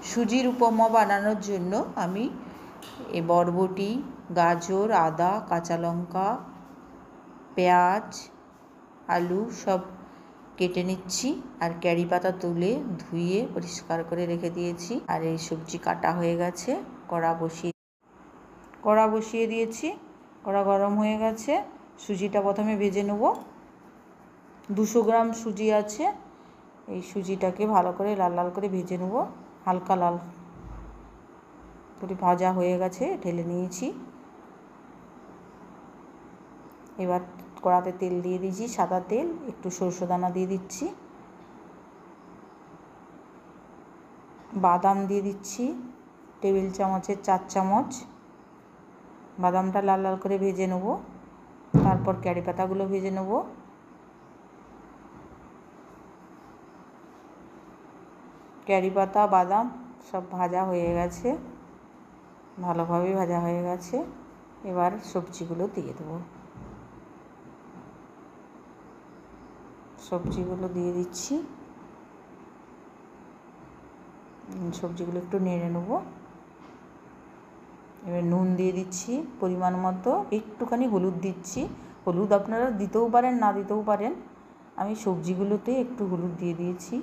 সুজির উপমা বানানোর জন্য আমি এই বরবটি, গাজর, আদা, কাঁচা লঙ্কা, পেঁয়াজ, আলু সব কেটে নিচ্ছি। আর ক্যারি পাতা তুলে ধুয়ে পরিষ্কার করে রেখে দিয়েছি। আর এই সবজি কাটা হয়ে গেছে। কড়া বসিয়ে দিয়েছি। কড়া গরম হয়ে গেছে। সুজিটা প্রথমে ভেজে নেব। 200 গ্রাম সুজি আছে। এই সুজিটাকে ভালো করে লাল লাল করে ভেজে নেব। হালকা লাল করে ভাজা হয়ে গেছে, ঢেলে নিয়েছি। এবার কড়াতে তেল দিয়ে দিয়েছি, সাদা তেল, একটু সরষে দানা দিয়ে দিচ্ছি, বাদাম দিয়ে দিচ্ছি টেবিল চামচের 4 চামচ। বাদামটা লাল লাল করে ভেজে নেব। তারপর ক্যারি পাতাগুলো ভেজে নেব। ক্যারি পাতা, বাদাম সব ভাজা হয়ে গেছে, ভালোভাবে ভাজা হয়ে গেছে। এবার সবজিগুলো দিয়ে দেবো। সবজিগুলো দিয়ে দিচ্ছি। সবজিগুলো একটু নেড়ে নেব। এবার নুন দিয়ে দিচ্ছি পরিমাণ মতো, একটুখানি হলুদ দিচ্ছি। হলুদ আপনারা দিতেও পারেন, না দিতেও পারেন। আমি সবজিগুলোতে একটু হলুদ দিয়ে দিয়েছি।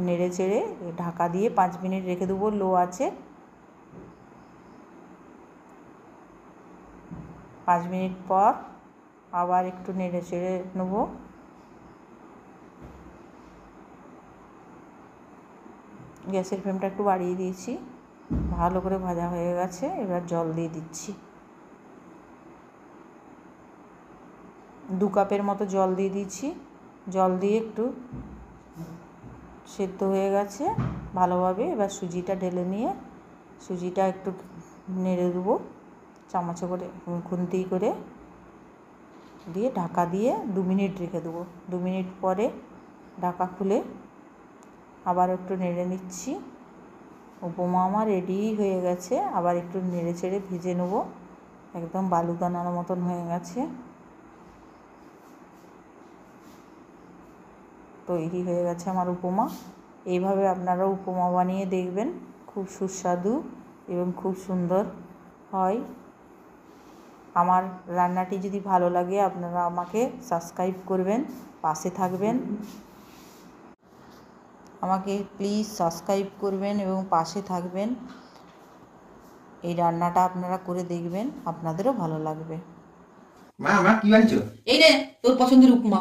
নেড়ে চেড়ে ঢাকা দিয়ে 5 মিনিট রেখে দেবো লো আছে। 5 মিনিট পর আবার একটু নেড়ে চেড়ে নেব। গ্যাসের ফ্লেমটা একটু বাড়িয়ে দিয়েছি। ভালো করে ভাজা হয়ে গেছে। এবার জল দিয়ে দিচ্ছি। 2 কাপের মতো জল দিয়ে দিয়েছি। জল দিয়ে একটু সেদ্ধ হয়ে গেছে ভালোভাবে। এবার সুজিটা ঢেলে নিয়ে সুজিটা একটু নেড়ে দেবো চামচে করে, খুন্তি করে দিয়ে ঢাকা দিয়ে 2 মিনিট রেখে দেবো। 2 মিনিট পরে ঢাকা খুলে আবার একটু নেড়ে নিচ্ছি। উপমা আমার রেডি হয়ে গেছে। আবার একটু নেড়ে চেড়ে ভেজে নেব। একদম বালুদানার মতন হয়ে গেছে। তৈরি হয়ে গেছে আমার উপমা। এইভাবে আপনারা উপমা বানিয়ে দেখবেন, খুব সুস্বাদু এবং খুব সুন্দর হয়। আমার রান্নাটি যদি ভালো লাগে আপনারা আমাকে সাবস্ক্রাইব করবেন, পাশে থাকবেন। আমাকে প্লিজ সাবস্ক্রাইব করবেন এবং পাশে থাকবেন। এই রান্নাটা আপনারা করে দেখবেন, আপনাদেরও ভালো লাগবে। মা কি বানিয়েছো? এই রে তোর পছন্দের উপমা।